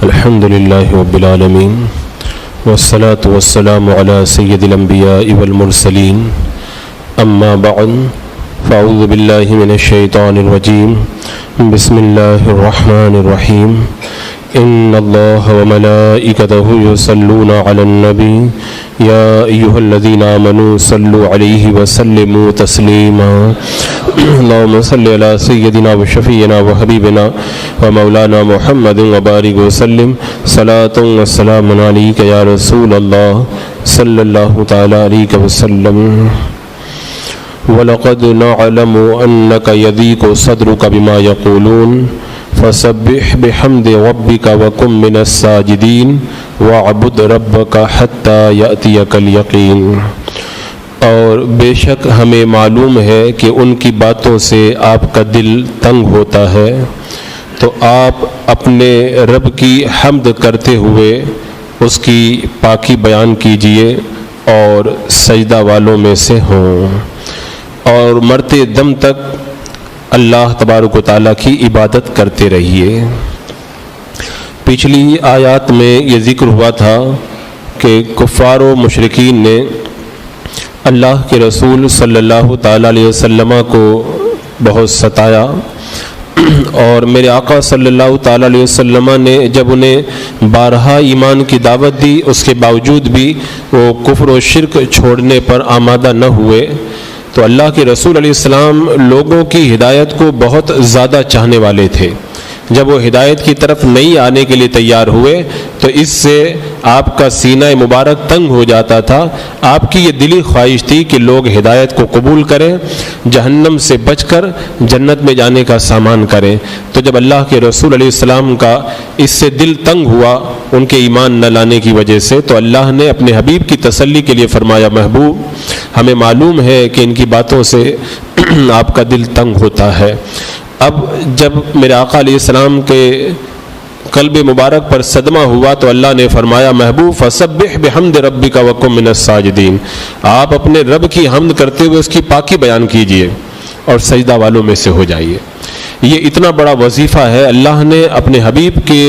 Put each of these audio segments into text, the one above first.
الحمد للہ رب العالمین والصلاة والسلام علی سید الانبیاء والمرسلین اما بعد فاعوذ باللہ من الشیطان الرجیم بسم اللہ الرحمن الرحیم ان اللہ وملائکتہ یصلون علی النبی یا ایہا الذین آمنوا صلوا علیہ وسلموا تسلیما اللہم صلی علی سیدنا وشفیعنا وحبیبنا ومولانا محمد وبارک وسلم صلاۃ والسلام علیک یا رسول اللہ صلی اللہ تعالی علیہ وسلم وَلَقَدْ نَعْلَمُ أَنَّكَ يَضِيقُ صَدْرُكَ بِمَا يَقُولُونَ فَسَبِّحْ بِحَمْدِ رَبِّكَ وَكُن مِّنَ السَّاجِدِينَ وَاعْبُدْ رَبَّكَ حَتَّى يَأْتِيَكَ الْيَقِينُ۔ اور بے شک ہمیں معلوم ہے کہ ان کی باتوں سے آپ کا دل تنگ ہوتا ہے، تو آپ اپنے رب کی حمد کرتے ہوئے اس کی پاکی بیان کیجئے اور سجدہ والوں میں سے ہوں، اور مرتے دم تک اللہ تبارک و تعالیٰ کی عبادت کرتے رہیے۔ پچھلی آیات میں یہ ذکر ہوا تھا کہ کفار و مشرکین نے اللہ کے رسول صلی اللہ تعالیٰ علیہ وسلم کو بہت ستایا، اور میرے آقا صلی اللہ تعالیٰ علیہ وسلم نے جب انہیں بارہا ایمان کی دعوت دی، اس کے باوجود بھی وہ کفر و شرک چھوڑنے پر آمادہ نہ ہوئے، تو اللہ کے رسول علیہ السلام لوگوں کی ہدایت کو بہت زیادہ چاہنے والے تھے۔ جب وہ ہدایت کی طرف نہیں آنے کے لیے تیار ہوئے تو اس سے آپ کا سینہ مبارک تنگ ہو جاتا تھا۔ آپ کی یہ دلی خواہش تھی کہ لوگ ہدایت کو قبول کریں، جہنم سے بچ کر جنت میں جانے کا سامان کریں۔ تو جب اللہ کے رسول علیہ السلام کا اس سے دل تنگ ہوا ان کے ایمان نہ لانے کی وجہ سے، تو اللہ نے اپنے حبیب کی تسلی کے لیے فرمایا، محبوب ہمیں معلوم ہے کہ ان کی باتوں سے آپ کا دل تنگ ہوتا ہے۔ اب جب میرے آقا علیہ السلام کے قلب مبارک پر صدمہ ہوا تو اللہ نے فرمایا، محبوب فسبح بحمد ربک وکن من الساجدین، آپ اپنے رب کی حمد کرتے ہوئے اس کی پاکی بیان کیجئے اور سجدہ والوں میں سے ہو جائیے۔ یہ اتنا بڑا وظیفہ ہے اللہ نے اپنے حبیب کے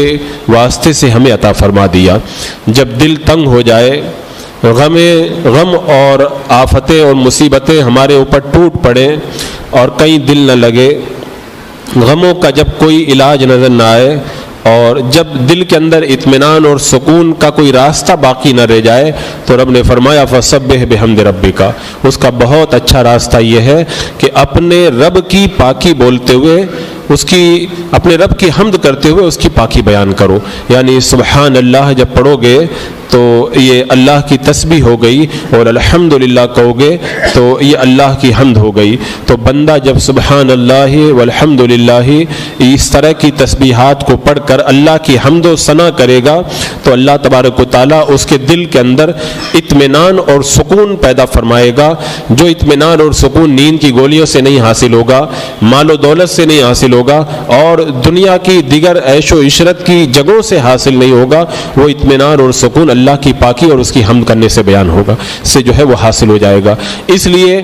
واسطے سے ہمیں عطا فرما دیا۔ جب دل تنگ ہو جائے، غم اور آفتیں اور مصیبتیں ہمارے اوپر ٹوٹ پڑیں اور کہیں دل نہ لگے، غموں کا جب کوئی علاج نظر نہ آئے، اور جب دل کے اندر اطمینان اور سکون کا کوئی راستہ باقی نہ رہ جائے، تو رب نے فرمایا فسبح بحمد ربک، اس کا بہت اچھا راستہ یہ ہے کہ اپنے رب کی پاکی بولتے ہوئے، اس کی اپنے رب کی حمد کرتے ہوئے اس کی پاکی بیان کرو۔ یعنی سبحان اللہ جب پڑھو گے تو یہ اللہ کی تسبیح ہو گئی، اور الحمدللہ کہو گے تو یہ اللہ کی حمد ہو گئی۔ تو بندہ جب سبحان اللہ والحمدللہ اس طرح کی تسبیحات کو پڑھ کر اللہ کی حمد و ثنا کرے گا تو اللہ تبارک و تعالیٰ اس کے دل کے اندر اطمینان اور سکون پیدا فرمائے گا، جو اطمینان اور سکون نیند کی گولیوں سے نہیں حاصل ہوگا، مال و دولت سے نہیں حاصل ہوگا، اور دنیا کی دیگر عیش و عشرت کی جگہوں سے حاصل نہیں ہوگا، وہ اطمینان اور سکون اللہ کی پاکی اور اس کی حمد کرنے سے بیان ہوگا، سے جو ہے وہ حاصل ہو جائے گا۔ اس لیے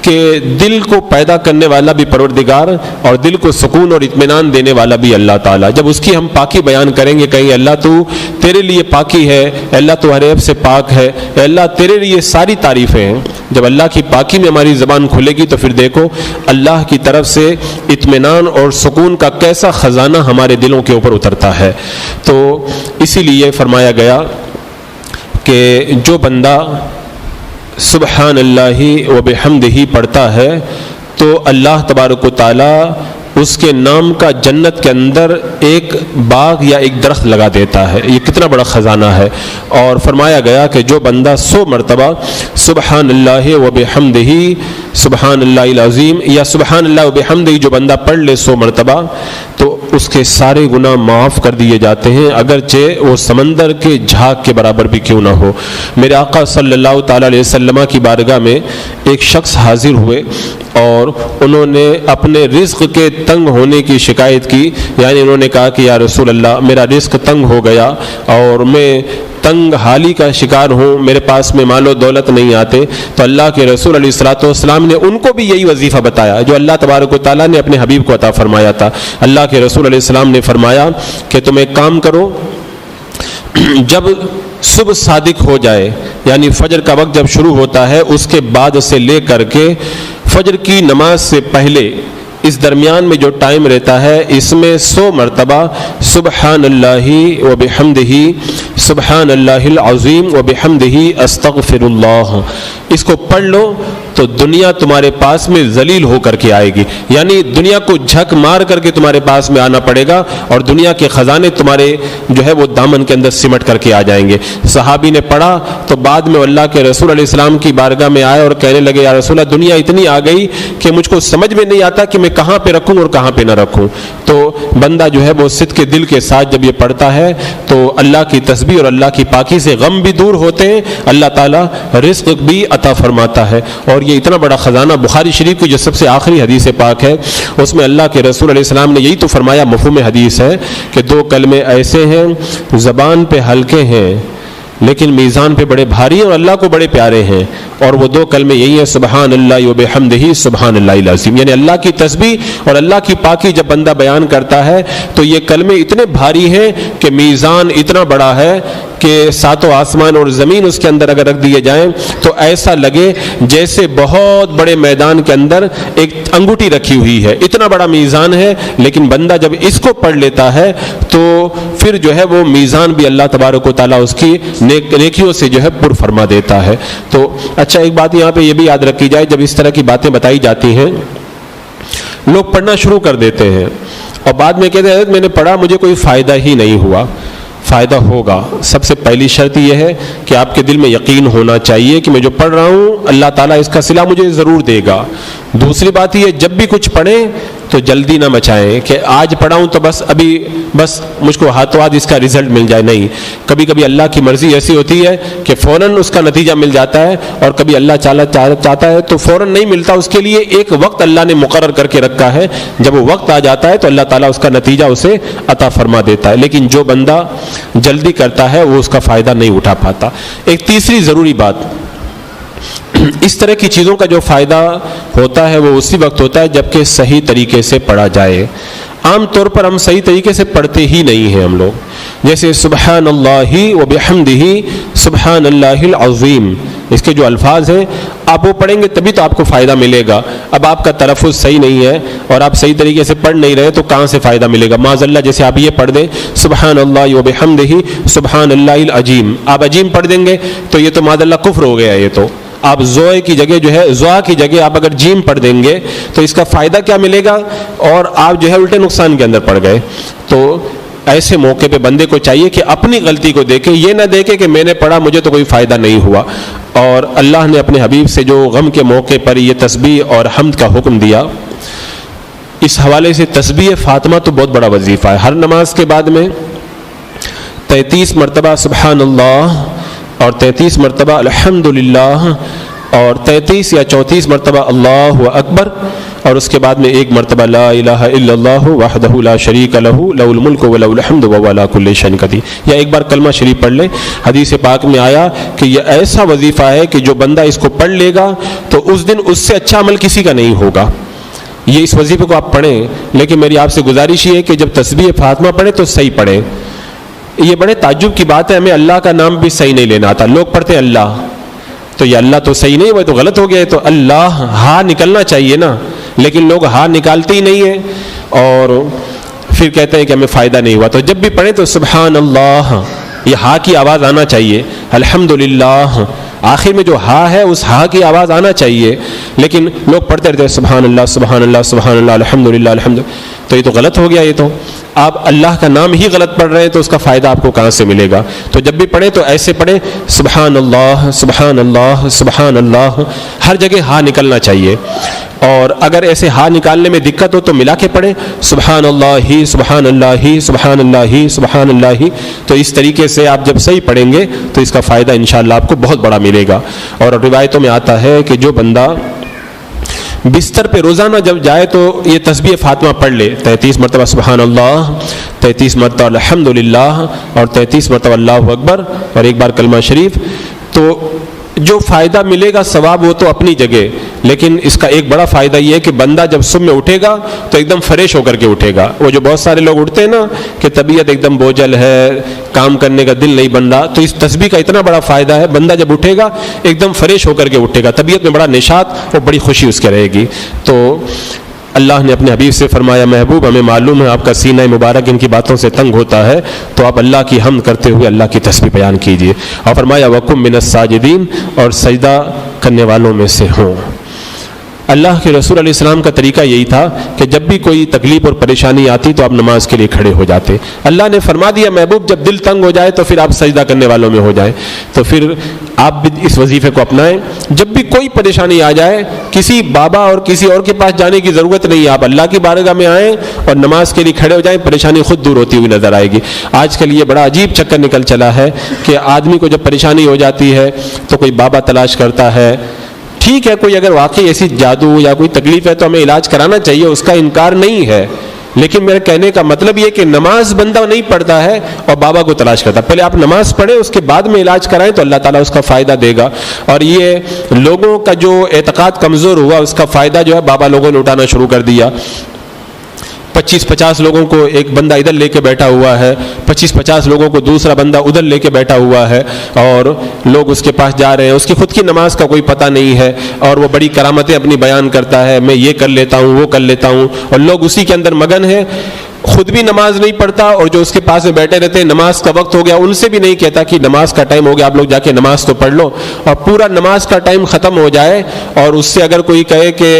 کہ دل کو پیدا کرنے والا بھی پروردگار، اور دل کو سکون اور اطمینان دینے والا بھی اللہ تعالیٰ۔ جب اس کی ہم پاکی بیان کریں گے، کہیں اللہ تو تیرے لیے پاکی ہے، اللہ تو ہر عیب سے پاک ہے، اللہ تیرے لیے ساری تعریفیں ہیں، جب اللہ کی پاکی میں ہماری زبان کھلے گی تو پھر دیکھو اللہ کی طرف سے اطمینان اور سکون کا کیسا خزانہ ہمارے دلوں کے اوپر اترتا ہے۔ تو اسی لیے فرمایا گیا کہ جو بندہ سبحان اللہ و بحمدہ پڑھتا ہے تو اللہ تبارک و تعالی اس کے نام کا جنت کے اندر ایک باغ یا ایک درخت لگا دیتا ہے۔ یہ کتنا بڑا خزانہ ہے۔ اور فرمایا گیا کہ جو بندہ 100 مرتبہ سبحان اللہ و بحمدہ سبحان اللہ العظیم یا سبحان اللہ و بحمدہ جو بندہ پڑھ لے 100 مرتبہ تو اس کے سارے گناہ معاف کر دیے جاتے ہیں، اگرچہ وہ سمندر کے جھاگ کے برابر بھی کیوں نہ ہو۔ میرے آقا صلی اللہ تعالیٰ علیہ وسلم کی بارگاہ میں ایک شخص حاضر ہوئے اور انہوں نے اپنے رزق کے تنگ ہونے کی شکایت کی، یعنی انہوں نے کہا کہ یا رسول اللہ میرا رزق تنگ ہو گیا اور میں تنگ حالی کا شکار ہوں، میرے پاس میں مال و دولت نہیں آتے۔ تو اللہ کے رسول علیہ الصلوۃ نے ان کو بھی یہی وظیفہ بتایا جو اللہ تبارک و تعالیٰ نے اپنے حبیب کو عطا فرمایا تھا۔ اللہ کے رسول علیہ السلام نے فرمایا کہ تم ایک کام کرو، جب صبح صادق ہو جائے، یعنی فجر کا وقت جب شروع ہوتا ہے، اس کے بعد سے لے کر کے فجر کی نماز سے پہلے اس درمیان میں جو ٹائم رہتا ہے، اس میں 100 مرتبہ سبحان اللہ و بحمدہ، سبحان اللہ العظیم و بحمدہ استغفر اللہ، اس کو پڑھ لو تو دنیا تمہارے پاس میں ذلیل ہو کر کے آئے گی، یعنی دنیا کو جھک مار کر کے تمہارے پاس میں آنا پڑے گا، اور دنیا کے خزانے تمہارے جو ہے وہ دامن کے اندر سمٹ کر کے آ جائیں گے۔ صحابی نے پڑھا تو بعد میں اللہ کے رسول علیہ السلام کی بارگاہ میں آئے اور کہنے لگے یا رسول اللہ، دنیا اتنی آ گئی کہ مجھ کو سمجھ میں نہیں آتا کہ میں کہاں پہ رکھوں اور کہاں پہ نہ رکھوں۔ تو بندہ جو ہے وہ صدق کے دل کے ساتھ جب یہ پڑھتا ہے تو اللہ کی تسبیح اور اللہ کی پاکی سے غم بھی دور ہوتے ہیں، اللہ تعالیٰ رزق بھی عطا فرماتا ہے۔ اور یہ اتنا بڑا خزانہ بخاری شریف کی جو سب سے آخری حدیث پاک ہے، اس میں اللہ کے رسول علیہ السلام نے یہی تو فرمایا، مفہوم حدیث ہے کہ 2 کلمے ایسے ہیں زبان پہ ہلکے ہیں لیکن میزان پہ بڑے بھاری ہیں اور اللہ کو بڑے پیارے ہیں، اور وہ 2 کلمے یہی ہیں سبحان اللہ و بحمدہ سبحان اللہ العظیم، یعنی اللہ کی تسبیح اور اللہ کی پاکی جب بندہ بیان کرتا ہے تو یہ کلمے اتنے بھاری ہیں کہ میزان اتنا بڑا ہے کہ 7 آسمان اور زمین اس کے اندر اگر رکھ دیے جائیں تو ایسا لگے جیسے بہت بڑے میدان کے اندر ایک انگوٹھی رکھی ہوئی ہے، اتنا بڑا میزان ہے۔ لیکن بندہ جب اس کو پڑھ لیتا ہے تو پھر جو ہے وہ میزان بھی اللہ تبارک و تعالیٰ اس کی نیکیوں سے جو ہے پر فرما دیتا ہے۔ تو اچھا، ایک بات یہاں پہ یہ بھی یاد رکھی جائے، جب اس طرح کی باتیں بتائی جاتی ہیں لوگ پڑھنا شروع کر دیتے ہیں اور بعد میں کہتے ہیں میں نے پڑھا مجھے کوئی فائدہ ہی نہیں ہوا۔ فائدہ ہوگا۔ سب سے پہلی شرط یہ ہے کہ آپ کے دل میں یقین ہونا چاہیے کہ میں جو پڑھ رہا ہوں اللہ تعالیٰ اس کا صلہ مجھے ضرور دے گا۔ دوسری بات یہ، جب بھی کچھ پڑھیں تو جلدی نہ مچائیں کہ آج پڑھا ہوں تو بس مجھ کو ہاتھوں ہاتھ اس کا رزلٹ مل جائے، نہیں۔ کبھی کبھی اللہ کی مرضی ایسی ہوتی ہے کہ فوراً اس کا نتیجہ مل جاتا ہے، اور کبھی اللہ چاہتا ہے تو فوراً نہیں ملتا، اس کے لیے ایک وقت اللہ نے مقرر کر کے رکھا ہے، جب وہ وقت آ جاتا ہے تو اللہ تعالیٰ اس کا نتیجہ اسے عطا فرما دیتا ہے۔ لیکن جو بندہ جلدی کرتا ہے وہ اس کا فائدہ نہیں اٹھا پاتا۔ ایک تیسری ضروری بات، اس طرح کی چیزوں کا جو فائدہ ہوتا ہے وہ اسی وقت ہوتا ہے جب کہ صحیح طریقے سے پڑھا جائے۔ عام طور پر ہم صحیح طریقے سے پڑھتے ہی نہیں ہیں ہم لوگ، جیسے سبحان اللہ و بحمدہ سبحان اللہ العظیم، اس کے جو الفاظ ہیں آپ وہ پڑھیں گے تبھی تو آپ کو فائدہ ملے گا۔ اب آپ کا تلفظ صحیح نہیں ہے اور آپ صحیح طریقے سے پڑھ نہیں رہے تو کہاں سے فائدہ ملے گا؟ معاذ اللہ، جیسے آپ یہ پڑھ دیں سبحان اللہ و بحمدہ سبحان اللہ العظیم، آپ عظیم پڑھ دیں گے تو یہ تو معاذ اللہ کفر ہو گیا۔ یہ تو آپ زوئے کی جگہ جو ہے زوا کی جگہ آپ اگر جیم پڑھ دیں گے تو اس کا فائدہ کیا ملے گا؟ اور آپ جو ہے الٹے نقصان کے اندر پڑ گئے۔ تو ایسے موقع پہ بندے کو چاہیے کہ اپنی غلطی کو دیکھے، یہ نہ دیکھے کہ میں نے پڑھا مجھے تو کوئی فائدہ نہیں ہوا۔ اور اللہ نے اپنے حبیب سے جو غم کے موقع پر یہ تسبیح اور حمد کا حکم دیا، اس حوالے سے تسبیح فاطمہ تو بہت بڑا وظیفہ ہے۔ ہر نماز کے بعد میں 33 مرتبہ سبحان اللہ اور 33 مرتبہ الحمدللہ اور 33 یا 34 مرتبہ اللہ اکبر، اور اس کے بعد میں 1 مرتبہ لا الہ الا اللہ وحدہ لا شریک لہ لہ الملک و لہ الحمد وہو علی کل شیء قدیر، یا ایک بار کلمہ شریف پڑھ لیں۔ حدیث پاک میں آیا کہ یہ ایسا وظیفہ ہے کہ جو بندہ اس کو پڑھ لے گا تو اس دن اس سے اچھا عمل کسی کا نہیں ہوگا۔ یہ اس وظیفے کو آپ پڑھیں، لیکن میری آپ سے گزارش یہ ہے کہ جب تسبیح فاطمہ پڑھیں تو صحیح پڑھیں۔ یہ بڑے تعجب کی بات ہے، ہمیں اللہ کا نام بھی صحیح نہیں لینا آتا۔ لوگ پڑھتے ہیں اللہ، تو یہ اللہ تو صحیح نہیں، وہ تو غلط ہو گیا ہے، تو اللہ ہاں نکلنا چاہیے نا، لیکن لوگ ہاں نکالتے ہی نہیں ہیں اور پھر کہتے ہیں کہ ہمیں فائدہ نہیں ہوا۔ تو جب بھی پڑھیں تو سبحان اللہ، یہ ہاں کی آواز آنا چاہیے، الحمدللہ آخر میں جو ہاں ہے اس ہاں کی آواز آنا چاہیے، لیکن لوگ پڑھتے رہتے ہیں سبحان اللہ سبحان اللہ سبحان اللہ الحمدللہ الحمد، تو یہ تو غلط ہو گیا۔ یہ تو آپ اللہ کا نام ہی غلط پڑھ رہے ہیں تو اس کا فائدہ آپ کو کہاں سے ملے گا؟ تو جب بھی پڑھیں تو ایسے پڑھیں سبحان اللہ سبحان اللہ سبحان اللہ، ہر جگہ ہاں نکلنا چاہیے۔ اور اگر ایسے ہاں نکالنے میں دقت ہو تو ملا کے پڑھیں سبحان اللہ سبحان اللہ سبحان اللہ سبحان اللہ۔ تو اس طریقے سے آپ جب صحیح پڑھیں گے تو اس کا فائدہ انشاءاللہ آپ کو بہت بڑا ملے گا۔ اور روایتوں میں آتا ہے کہ جو بندہ بستر پہ روزانہ جب جائے تو یہ تسبیح فاطمہ پڑھ لے، 33 مرتبہ سبحان اللہ، 33 مرتبہ الحمدللہ اور 33 مرتبہ اللہ اکبر اور 1 بار کلمہ شریف، تو جو فائدہ ملے گا ثواب وہ تو اپنی جگہ، لیکن اس کا ایک بڑا فائدہ یہ ہے کہ بندہ جب صبح میں اٹھے گا تو ایک دم فریش ہو کر کے اٹھے گا. وہ جو بہت سارے لوگ اٹھتے ہیں نا کہ طبیعت ایک دم بوجھل ہے, کام کرنے کا دل نہیں بن رہا, تو اس تسبیح کا اتنا بڑا فائدہ ہے, بندہ جب اٹھے گا ایک دم فریش ہو کر کے اٹھے گا, طبیعت میں بڑا نشاط اور بڑی خوشی اس کے رہے گی. تو اللہ نے اپنے حبیب سے فرمایا, محبوب ہمیں معلوم ہے آپ کا سینہ مبارک ان کی باتوں سے تنگ ہوتا ہے, تو آپ اللہ کی حمد کرتے ہوئے اللہ کی تسبیح بیان کیجیے. اور فرمایا وَقُم مِّنَ الساجدین, اور سجدہ کرنے والوں میں سے ہوں. اللہ کے رسول علیہ السلام کا طریقہ یہی تھا کہ جب بھی کوئی تکلیف اور پریشانی آتی تو آپ نماز کے لیے کھڑے ہو جاتے. اللہ نے فرما دیا محبوب جب دل تنگ ہو جائے تو پھر آپ سجدہ کرنے والوں میں ہو جائیں. تو پھر آپ بھی اس وظیفے کو اپنائیں. جب بھی کوئی پریشانی آ جائے کسی بابا اور کسی اور کے پاس جانے کی ضرورت نہیں ہے, آپ اللہ کی بارگاہ میں آئیں اور نماز کے لیے کھڑے ہو جائیں, پریشانی خود دور ہوتی ہوئی نظر آئے گی. آج کل یہ بڑا عجیب چکر نکل چلا ہے کہ آدمی کو جب پریشانی ہو جاتی ہے تو کوئی بابا تلاش کرتا ہے. ٹھیک ہے, کوئی اگر واقعی ایسی جادو یا کوئی تکلیف ہے تو ہمیں علاج کرانا چاہیے, اس کا انکار نہیں ہے, لیکن میرے کہنے کا مطلب یہ کہ نماز بندہ نہیں پڑھتا ہے اور بابا کو تلاش کرتا. پہلے آپ نماز پڑھیں, اس کے بعد میں علاج کرائیں تو اللہ تعالیٰ اس کا فائدہ دے گا. اور یہ لوگوں کا جو اعتقاد کمزور ہوا اس کا فائدہ جو ہے بابا لوگوں نے اٹھانا شروع کر دیا. 25-50 لوگوں کو ایک بندہ ادھر لے کے بیٹھا ہوا ہے, 25-50 لوگوں کو دوسرا بندہ ادھر لے کے بیٹھا ہوا ہے, اور لوگ اس کے پاس جا رہے ہیں. اس کی خود کی نماز کا کوئی پتہ نہیں ہے اور وہ بڑی کرامتیں اپنی بیان کرتا ہے, میں یہ کر لیتا ہوں وہ کر لیتا ہوں, اور لوگ اسی کے اندر مگن ہیں. خود بھی نماز نہیں پڑھتا اور جو اس کے پاس میں بیٹھے رہتے ہیں نماز کا وقت ہو گیا ان سے بھی نہیں کہتا کہ نماز کا ٹائم ہو گیا, آپ لوگ جا کے نماز تو پڑھ لو. اور پورا نماز کا ٹائم ختم ہو جائے اور اس سے اگر کوئی کہے کہ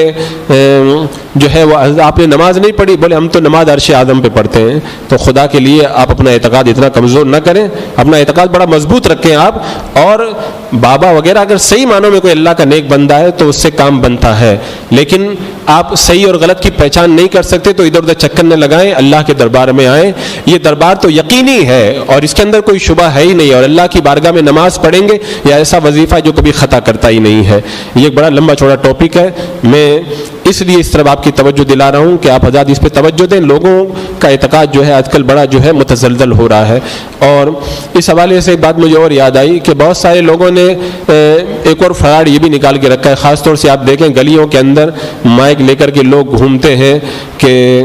جو ہے وہ آپ نے نماز نہیں پڑھی, بولے ہم تو نماز عرش اعظم پہ پڑھتے ہیں. تو خدا کے لیے آپ اپنا اعتقاد اتنا کمزور نہ کریں, اپنا اعتقاد بڑا مضبوط رکھیں آپ. اور بابا وغیرہ اگر صحیح معنوں میں کوئی اللہ کا نیک بندہ ہے تو اس سے کام بنتا ہے, لیکن آپ صحیح اور غلط کی پہچان نہیں کر سکتے تو ادھر ادھر چکر نہ لگائیں, اللہ کے دربار میں آئیں. یہ دربار تو یقینی ہے اور اس کے اندر کوئی شبہ ہے ہی نہیں, اور اللہ کی بارگاہ میں نماز پڑھیں گے یا ایسا وظیفہ جو کبھی خطا کرتا ہی نہیں ہے. یہ ایک بڑا لمبا چوڑا ٹاپک ہے, میں اس لیے اس طرف آپ کی توجہ دلا رہا ہوں کہ آپ حضرات اس پہ توجہ دیں. لوگوں کا اعتقاد جو ہے آج کل بڑا جو ہے متزلزل ہو رہا ہے. اور اس حوالے سے ایک بات مجھے اور یاد آئی کہ بہت سارے لوگوں نے ایک اور فراڈ یہ بھی نکال کے رکھا ہے. خاص طور سے آپ دیکھیں گلیوں کے اندر مائک لے کر کے لوگ گھومتے ہیں کہ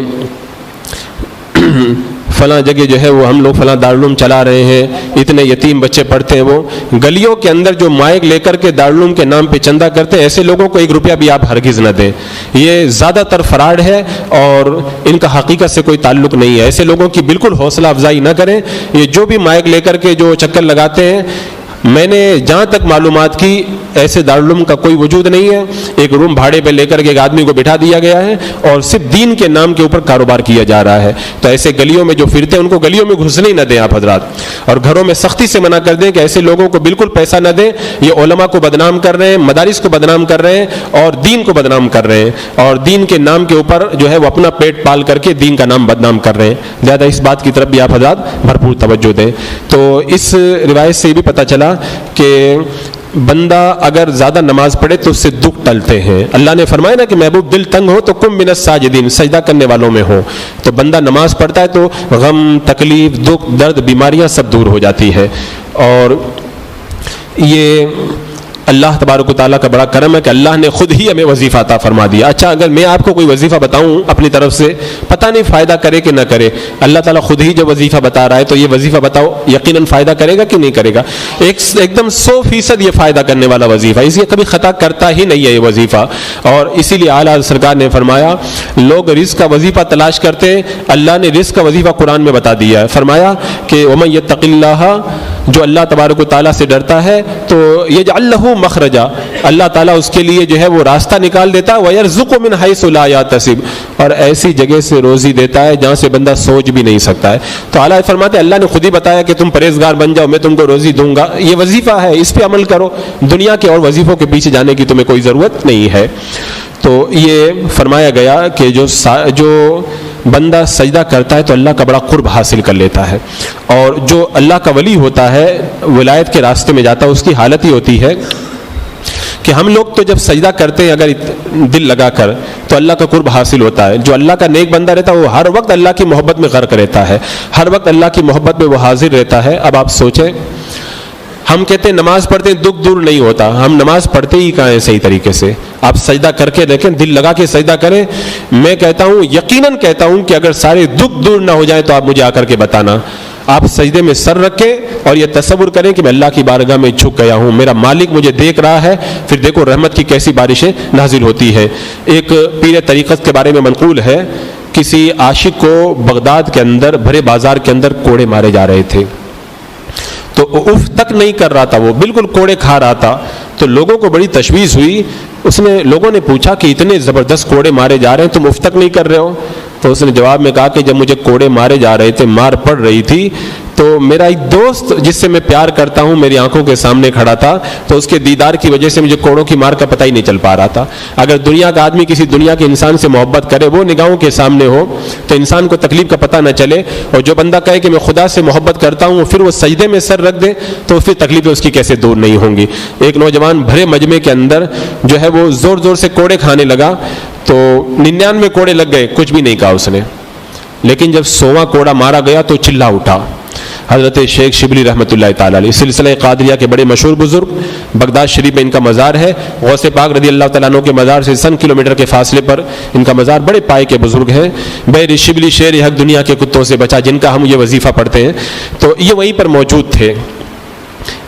فلاں جگہ جو ہے وہ ہم لوگ فلاں دارالعلوم چلا رہے ہیں, اتنے یتیم بچے پڑھتے ہیں. وہ گلیوں کے اندر جو مائک لے کر کے دارالعلوم کے نام پہ چندہ کرتے ہیں, ایسے لوگوں کو 1 روپیہ بھی آپ ہرگز نہ دیں. یہ زیادہ تر فراڈ ہے اور ان کا حقیقت سے کوئی تعلق نہیں ہے. ایسے لوگوں کی بالکل حوصلہ افزائی نہ کریں. یہ جو بھی مائک لے کر کے جو چکر لگاتے ہیں, میں نے جہاں تک معلومات کی ایسے دارالعلوم کا کوئی وجود نہیں ہے. ایک روم بھاڑے پہ لے کر کے ایک آدمی کو بٹھا دیا گیا ہے اور صرف دین کے نام کے اوپر کاروبار کیا جا رہا ہے. تو ایسے گلیوں میں جو پھرتے ہیں ان کو گلیوں میں گھسنے ہی نہ دیں آپ حضرات, اور گھروں میں سختی سے منع کر دیں کہ ایسے لوگوں کو بالکل پیسہ نہ دیں. یہ علماء کو بدنام کر رہے ہیں, مدارس کو بدنام کر رہے ہیں اور دین کو بدنام کر رہے ہیں, اور دین کے نام کے اوپر جو ہے وہ اپنا پیٹ پال کر کے دین کا نام بدنام کر رہے ہیں. زیادہ اس بات کی طرف بھی آپ حضرات بھرپور توجہ دیں. تو اس روایت سے یہ بھی پتہ چلا کہ بندہ اگر زیادہ نماز پڑھے تو اس سے دکھ ٹلتے ہیں. اللہ نے فرمایا نا کہ محبوب دل تنگ ہو تو کم من الساجدین, سجدہ کرنے والوں میں ہو. تو بندہ نماز پڑھتا ہے تو غم, تکلیف, دکھ, درد, بیماریاں سب دور ہو جاتی ہے. اور یہ اللہ تبارک و تعالیٰ کا بڑا کرم ہے کہ اللہ نے خود ہی ہمیں وظیفہ عطا فرما دیا. اچھا اگر میں آپ کو کوئی وظیفہ بتاؤں اپنی طرف سے, پتہ نہیں فائدہ کرے کہ نہ کرے, اللہ تعالیٰ خود ہی جو وظیفہ بتا رہا ہے تو یہ وظیفہ بتاؤ یقیناً فائدہ کرے گا کہ نہیں کرے گا. ایک دم 100% یہ فائدہ کرنے والا وظیفہ, اس لیے کبھی خطا کرتا ہی نہیں ہے یہ وظیفہ. اور اسی لیے اعلیٰ سرکار نے فرمایا لوگ رزق کا وظیفہ تلاش کرتے ہیں, اللہ نے رزق کا وظیفہ قرآن میں بتا دیا ہے. فرمایا کہ وَمَن يَتَّقِ اللَّهَ, جو اللہ تبارک و تعالیٰ سے ڈرتا ہے تو یجعل لہ مخرجا, اللہ تعالیٰ اس کے لیے جو ہے وہ راستہ نکال دیتا ہے. وَيَرْزُقُ مِنْ حَيْثُ لَا يَحْتَسِبُ, اور ایسی جگہ سے روزی دیتا ہے جہاں سے بندہ سوچ بھی نہیں سکتا ہے. تو اعلیٰ فرماتے ہیں اللہ نے خود ہی بتایا کہ تم پرہیزگار بن جاؤ, میں تم کو روزی دوں گا. یہ وظیفہ ہے, اس پہ عمل کرو, دنیا کے اور وظیفوں کے پیچھے جانے کی تمہیں کوئی ضرورت نہیں ہے. تو یہ فرمایا گیا کہ جو بندہ سجدہ کرتا ہے تو اللہ کا بڑا قرب حاصل کر لیتا ہے, اور جو اللہ کا ولی ہوتا ہے ولایت کے راستے میں جاتا ہے اس کی حالت ہی ہوتی ہے کہ ہم لوگ تو جب سجدہ کرتے ہیں اگر دل لگا کر تو اللہ کا قرب حاصل ہوتا ہے. جو اللہ کا نیک بندہ رہتا ہے وہ ہر وقت اللہ کی محبت میں غرق رہتا ہے, ہر وقت اللہ کی محبت میں وہ حاضر رہتا ہے. اب آپ سوچیں ہم کہتے ہیں نماز پڑھتے ہیں دکھ دور نہیں ہوتا، ہم نماز پڑھتے ہی کہاں ہیں صحیح طریقے سے؟ آپ سجدہ کر کے دیکھیں، دل لگا کے سجدہ کریں. میں کہتا ہوں، یقیناً کہتا ہوں کہ اگر سارے دکھ دور نہ ہو جائیں تو آپ مجھے آ کر کے بتانا. آپ سجدے میں سر رکھیں اور یہ تصور کریں کہ میں اللہ کی بارگاہ میں جھک گیا ہوں، میرا مالک مجھے دیکھ رہا ہے. پھر دیکھو رحمت کی کیسی بارشیں نازل ہوتی ہے. ایک پیر طریقت کے بارے میں منقول ہے، کسی عاشق کو بغداد کے اندر بھرے بازار کے اندر کوڑے مارے جا رہے تھے، تو اف تک نہیں کر رہا تھا، وہ بالکل کوڑے کھا رہا تھا. تو لوگوں کو بڑی تشویش ہوئی. لوگوں نے پوچھا کہ اتنے زبردست کوڑے مارے جا رہے ہیں، تم اف تک نہیں کر رہے ہو؟ تو اس نے جواب میں کہا کہ جب مجھے کوڑے مارے جا رہے تھے، مار پڑ رہی تھی، تو میرا ایک دوست جس سے میں پیار کرتا ہوں میری آنکھوں کے سامنے کھڑا تھا، تو اس کے دیدار کی وجہ سے مجھے کوڑوں کی مار کا پتہ ہی نہیں چل پا رہا تھا. اگر دنیا کا آدمی کسی دنیا کے انسان سے محبت کرے، وہ نگاہوں کے سامنے ہو، تو انسان کو تکلیف کا پتہ نہ چلے. اور جو بندہ کہے کہ میں خدا سے محبت کرتا ہوں، پھر وہ سجدے میں سر رکھ دے، تو پھر تکلیفیں اس کی کیسے دور نہیں ہوں گی. ایک نوجوان بھرے مجمع کے اندر جو ہے وہ زور زور سے کوڑے کھانے لگا، تو 99 کوڑے لگ گئے، کچھ بھی نہیں کہا اس نے. لیکن جب 100واں کوڑا مارا گیا تو چلا اٹھا. حضرت شیخ شبلی رحمۃ اللہ تعالیٰ علیہ، سلسلہ قادریہ کے بڑے مشہور بزرگ، بغداد شریف میں ان کا مزار ہے. غوث پاک رضی اللہ تعالیٰ عنہ کے مزار سے 100 کلومیٹر کے فاصلے پر ان کا مزار. بڑے پائے کے بزرگ ہیں. بے شبلی شیر حق دنیا کے کتوں سے بچا، جن کا ہم یہ وظیفہ پڑھتے ہیں، تو یہ وہیں پر موجود تھے.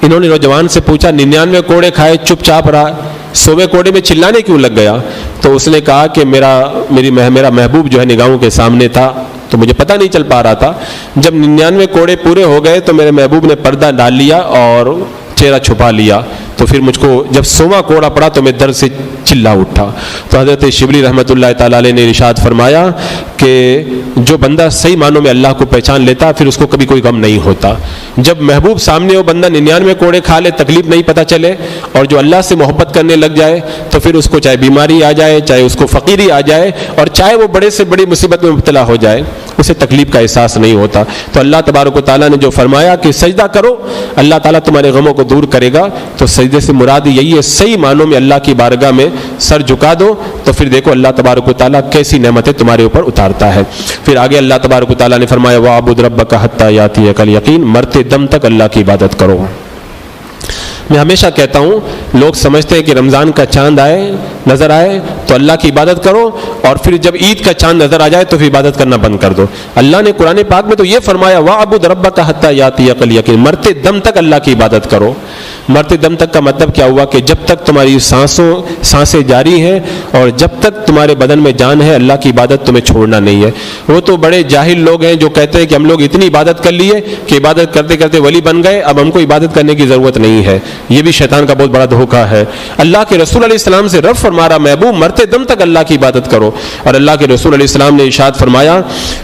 انہوں نے نوجوان سے پوچھا، 99 کوڑے کھائے چپ چاپ رہا، 100ویں کوڑے میں چلانے کیوں لگ گیا؟ تو اس نے کہا کہ میرا محبوب جو ہے نگاہوں کے سامنے تھا، تو مجھے پتہ نہیں چل پا رہا تھا. جب 99 کوڑے پورے ہو گئے تو میرے محبوب نے پردہ ڈال لیا اور چہرہ چھپا لیا. تو پھر مجھ کو جب 100واں کوڑا پڑا تو میں درد سے چلا اٹھا. تو حضرت شبلی رحمۃ اللہ تعالیٰ علیہ نے ارشاد فرمایا کہ جو بندہ صحیح معنوں میں اللہ کو پہچان لیتا، پھر اس کو کبھی کوئی غم نہیں ہوتا. جب محبوب سامنے ہو، بندہ 99 کوڑے کھا لے، تکلیف نہیں پتہ چلے، اور جو اللہ سے محبت کرنے لگ جائے تو پھر اس کو چاہے بیماری آ جائے، چاہے اس کو فقیری آ جائے، اور چاہے وہ بڑے سے بڑی مصیبت میں مبتلا ہو جائے، اسے تکلیف کا احساس نہیں ہوتا. تو اللہ تبارک و تعالیٰ نے جو فرمایا کہ سجدہ کرو، اللہ تعالیٰ تمہارے غموں کو دور کرے گا. تو سجدے سے مراد یہی ہے، صحیح معنوں میں اللہ کی بارگاہ میں سر جھکا دو، تو پھر دیکھو اللہ تبارک و تعالیٰ کیسی نعمتیں تمہارے اوپر اتارتا ہے. پھر آگے اللہ تبارک و تعالیٰ نے فرمایا وَاعْبُدْ رَبَّكَ حَتَّىٰ يَأْتِيَكَ الْيَقِينُ، مرتے دم تک اللہ کی عبادت کرو. میں ہمیشہ کہتا ہوں، لوگ سمجھتے ہیں کہ رمضان کا چاند نظر آئے تو اللہ کی عبادت کرو، اور پھر جب عید کا چاند نظر آ جائے تو پھر عبادت کرنا بند کر دو. اللہ نے قرآن پاک میں تو یہ فرمایا وَاعْبُدْ رَبَّكَ حَتَّىٰ يَأْتِيَكَ الْيَقِينُ، مرتے دم تک اللہ کی عبادت کرو. مرتے دم تک کا مطلب کیا ہوا کہ جب تک تمہاری سانسیں جاری ہیں اور جب تک تمہارے بدن میں جان ہے، اللہ کی عبادت تمہیں چھوڑنا نہیں ہے. وہ تو بڑے جاہل لوگ ہیں جو کہتے ہیں کہ ہم لوگ اتنی عبادت کر لیے کہ عبادت کرتے کرتے ولی بن گئے، اب ہم کو عبادت کرنے کی ضرورت نہیں ہے. یہ بھی شیطان کا بہت بڑا دھوکہ ہے. اللہ کے رسول علیہ السلام سے رب فرما رہا محبوب مرتے دم تک اللہ کی عبادت کرو. اور اللہ کے رسول علیہ السلام نے ارشاد فرمایا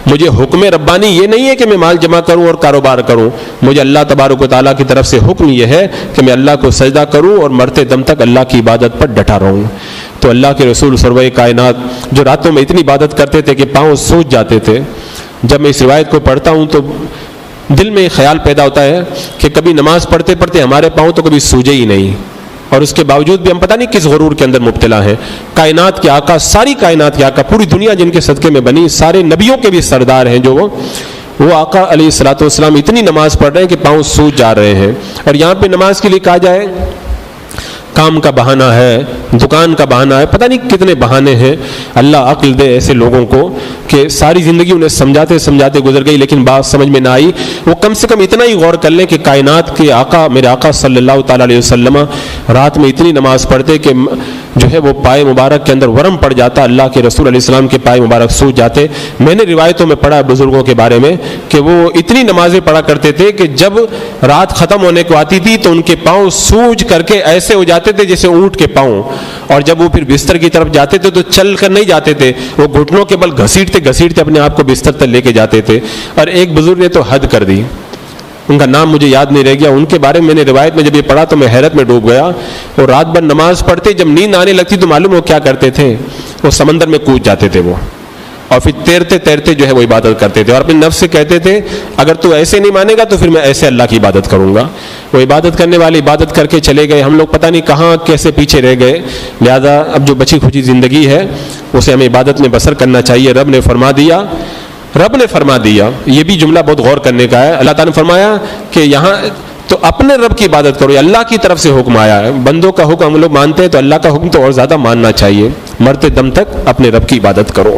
مجھے حکم ربانی یہ نہیں ہے کہ میں مال جمع کروں اور کاروبار کروں، مجھے اللہ تبارک و تعالیٰ کی طرف سے حکم یہ ہے کہ میں اللہ کو سجدہ کروں اور مرتے دم تک اللہ کی عبادت پر ڈٹا رہوں. تو اللہ کے رسول سرور کائنات جو راتوں میں اتنی عبادت کرتے تھے کہ پاؤں سوج جاتے تھے، جب میں اس روایت کو پڑھتا ہوں تو دل میں خیال پیدا ہوتا ہے کہ کبھی نماز پڑھتے پڑھتے ہمارے پاؤں تو کبھی سوجے ہی نہیں، اور اس کے باوجود بھی ہم پتہ نہیں کس غرور کے اندر مبتلا ہیں. کائنات کے آقا، ساری کائنات کے آقا، پوری دنیا جن کے صدقے میں بنی، سارے نبیوں کے بھی سردار ہیں، جو وہ آقا علیہ الصلوۃ والسلام اتنی نماز پڑھ رہے ہیں کہ پاؤں سوج جا رہے ہیں. اور یہاں پہ نماز کے لیے کہا جائے کام کا بہانہ ہے، دکان کا بہانہ ہے، پتہ نہیں کتنے بہانے ہیں. اللہ عقل دے ایسے لوگوں کو کہ ساری زندگی انہیں سمجھاتے سمجھاتے گزر گئی لیکن بات سمجھ میں نہ آئی. وہ کم سے کم اتنا ہی غور کر لیں کہ کائنات کے آقا میرے آقا صلی اللہ تعالیٰ علیہ وسلم رات میں اتنی نماز پڑھتے کہ جو ہے وہ پائے مبارک کے اندر ورم پڑ جاتا، اللہ کے رسول علیہ السلام کے پائے مبارک سوج جاتے. میں نے روایتوں میں پڑھا بزرگوں کے بارے میں کہ وہ اتنی نمازیں پڑھا کرتے تھے کہ جب رات ختم ہونے کو آتی تھی تو ان کے پاؤں سوج کر کے ایسے ہو جاتے تھے جیسے اونٹ کے پاؤں، اور جب وہ پھر بستر کی طرف جاتے تھے تو چل کر نہیں جاتے تھے، وہ گھٹنوں کے بل گھسیٹتے گھسیٹتے اپنے آپ کو بستر تک لے کے جاتے تھے. اور ایک بزرگ نے تو حد کر دی، ان کا نام مجھے یاد نہیں رہ گیا، ان کے بارے میں نے روایت میں جب یہ پڑھا تو میں حیرت میں ڈوب گیا. وہ رات بھر نماز پڑھتے، جب نیند آنے لگتی تو معلوم وہ کیا کرتے تھے، وہ سمندر میں کود جاتے تھے وہ، اور پھر تیرتے تیرتے جو ہے وہ عبادت کرتے تھے، اور اپنے نفس سے کہتے تھے اگر تو ایسے نہیں مانے گا تو پھر میں ایسے اللہ کی عبادت کروں گا. وہ عبادت کرنے والے عبادت کر کے چلے گئے، ہم لوگ پتہ نہیں کہاں کیسے پیچھے رہ گئے. لہذا اب جو بچی کھچی زندگی ہے اسے ہمیں عبادت میں بسر کرنا چاہیے. رب نے فرما دیا، یہ بھی جملہ بہت غور کرنے کا ہے. اللہ تعالیٰ نے فرمایا کہ یہاں تو اپنے رب کی عبادت کرو. یہ اللہ کی طرف سے حکم آیا ہے. بندوں کا حکم ہم لوگ مانتے ہیں تو اللہ کا حکم تو اور زیادہ ماننا چاہیے. مرتے دم تک اپنے رب کی عبادت کرو.